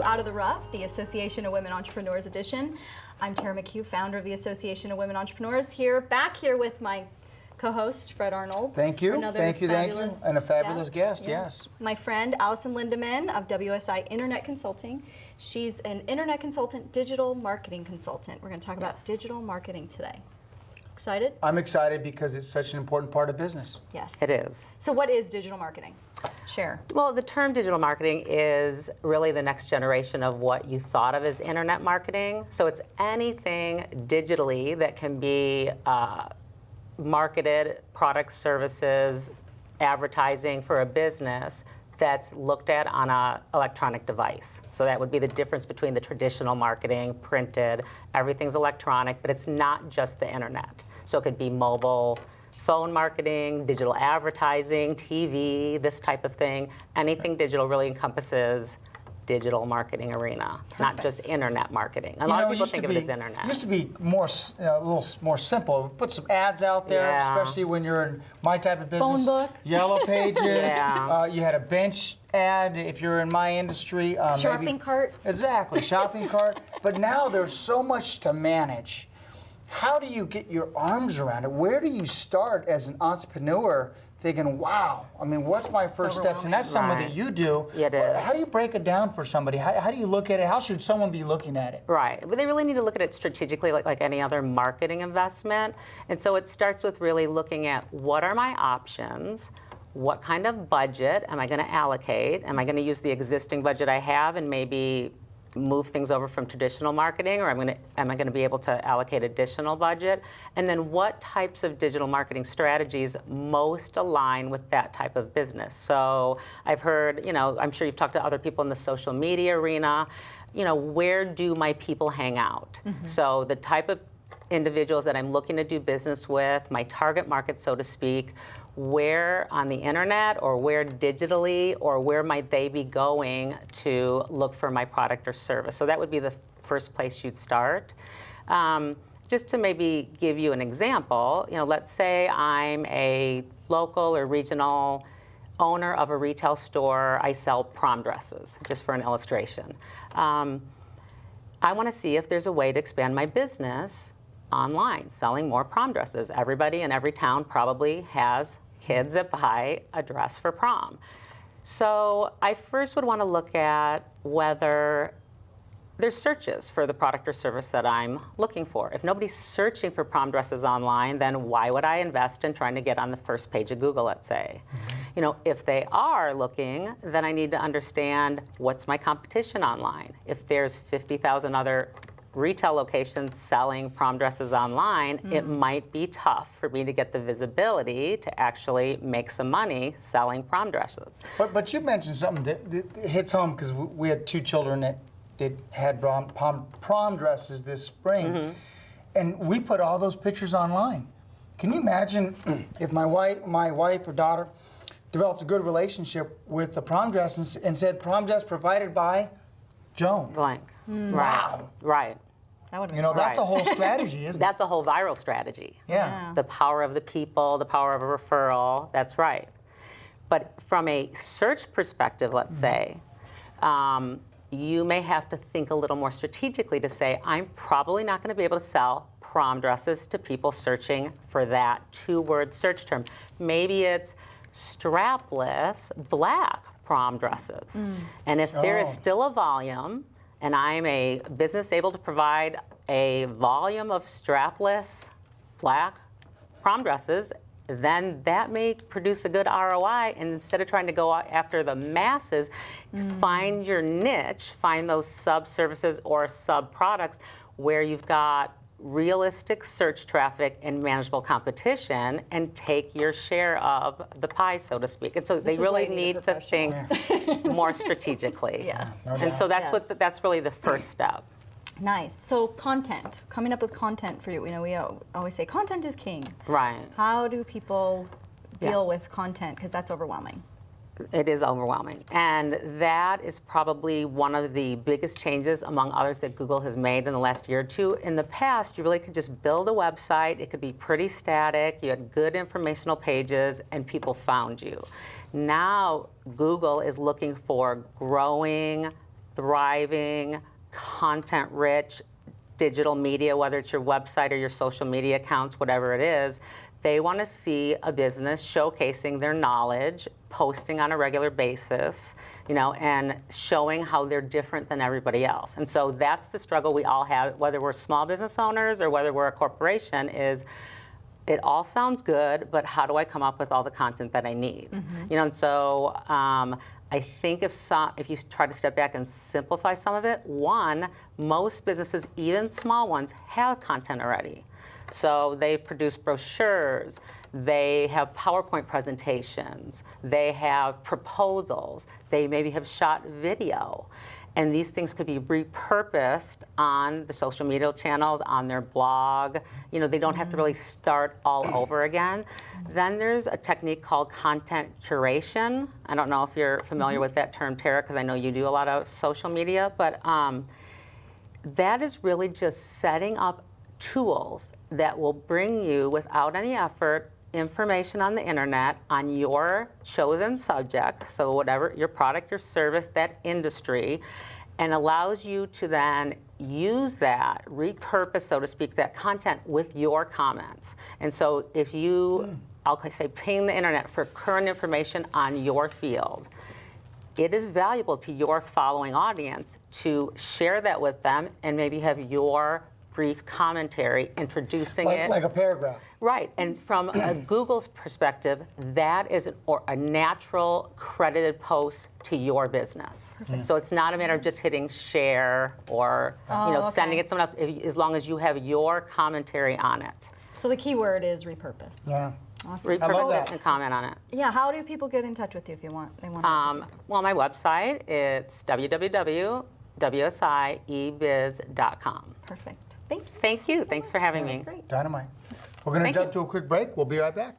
Out of the Rough, the Association of Women Entrepreneurs edition. I'm Tara McHugh, founder of the Association of Women Entrepreneurs, back here with my co-host, Fred Arnold. Thank you, thank you. And a fabulous guest, yes. My friend, Alison Lindemann of WSI Internet Consulting. She's an internet consultant, digital marketing consultant. We're going to talk about digital marketing today. Excited? I'm excited because it's such an important part of business. Yes. It is. So what is digital marketing? Share. Well, the term digital marketing is really the next generation of what you thought of as internet marketing. So it's anything digitally that can be marketed, products, services, advertising for a business that's looked at on an electronic device. So that would be the difference between the traditional marketing, printed, everything's electronic, but it's not just the internet. So it could be mobile, phone marketing, digital advertising, TV, this type of thing. Anything digital really encompasses digital marketing arena, not just internet marketing. A lot of people think of it as internet. It used to be more, a little more simple. Put some ads out there, especially when you're in my type of business. Phone book. Yellow pages. You had a bench ad if you're in my industry. Shopping cart. Exactly, shopping cart. But now there's so much to manage. How do you get your arms around it? Where do you start as an entrepreneur thinking, wow, I mean, what's my first steps? And that's something that you do. It is. How do you break it down for somebody? How do you look at it? How should someone be looking at it? Right, but they really need to look at it strategically like any other marketing investment. And so it starts with really looking at what are my options? What kind of budget am I going to allocate? Am I going to use the existing budget I have and maybe move things over from traditional marketing, or am I going to be able to allocate additional budget? And then what types of digital marketing strategies most align with that type of business? So I've heard, I'm sure you've talked to other people in the social media arena, where do my people hang out? Mm-hmm. So the type of individuals that I'm looking to do business with, my target market, so to speak, where on the internet or where digitally or where might they be going to look for my product or service? So that would be the first place you'd start. Just to maybe give you an example, let's say I'm a local or regional owner of a retail store. I sell prom dresses, just for an illustration. I want to see if there's a way to expand my business online, selling more prom dresses. Everybody in every town probably has kids that buy a dress for prom. So I first would want to look at whether there's searches for the product or service that I'm looking for. If nobody's searching for prom dresses online, then why would I invest in trying to get on the first page of Google, let's say? Mm-hmm. If they are looking, then I need to understand what's my competition online. If there's 50,000 other retail locations selling prom dresses online, it might be tough for me to get the visibility to actually make some money selling prom dresses. But you mentioned something that hits home, because we had two children that had prom dresses this spring, and we put all those pictures online. Can you imagine if my wife or daughter developed a good relationship with the prom dress and said prom dress provided by Joan? Blank. Wow. Right. That would be that's a whole strategy, isn't it? That's a whole viral strategy. Yeah. The power of the people, the power of a referral, that's right. But from a search perspective, let's say, you may have to think a little more strategically to say, I'm probably not going to be able to sell prom dresses to people searching for that two-word search term. Maybe it's strapless black prom dresses. And if there is still a volume, and I'm a business able to provide a volume of strapless black prom dresses, then that may produce a good ROI. And instead of trying to go after the masses, find your niche, find those sub-services or sub-products where you've got realistic search traffic and manageable competition, and take your share of the pie, so to speak. And so they really need to think more strategically. Yes. And so that's really the first step. Nice. So content, coming up with content for you. We always say content is king. Right. How do people deal with content? Because that's overwhelming. It is overwhelming. And that is probably one of the biggest changes among others that Google has made in the last year or two. In the past, you really could just build a website. It could be pretty static. You had good informational pages, and people found you. Now, Google is looking for growing, thriving, content-rich digital media, whether it's your website or your social media accounts, whatever it is, they want to see a business showcasing their knowledge, posting on a regular basis, and showing how they're different than everybody else. And so that's the struggle we all have, whether we're small business owners or whether we're a corporation, is it all sounds good, but how do I come up with all the content that I need? And so I think if you try to step back and simplify some of it, one, most businesses, even small ones, have content already. So they produce brochures, they have PowerPoint presentations, they have proposals, they maybe have shot video. And these things could be repurposed on the social media channels, on their blog. They don't have to really start all over again. Then there's a technique called content curation. I don't know if you're familiar with that term, Tara, because I know you do a lot of social media, but that is really just setting up tools that will bring you, without any effort, information on the internet on your chosen subject, so whatever your product, your service, that industry, and allows you to then use that, repurpose, so to speak, that content with your comments. And so if you, I'll say, ping the internet for current information on your field, it is valuable to your following audience to share that with them and maybe have your brief commentary introducing it. Like a paragraph. Right, and from Google's perspective, that is a natural credited post to your business. So it's not a matter of just hitting share or sending it to someone else, as long as you have your commentary on it. So the key word is repurpose. Yeah. Awesome. Repurpose that. it and comment on it. Yeah, how do people get in touch with you if they want to? Well, my website, it's www.wsiebiz.com. Perfect. Thank you. Thank you. Thanks for having me. That's great. Dynamite. We're going to Thank jump you. to a quick break. We'll be right back.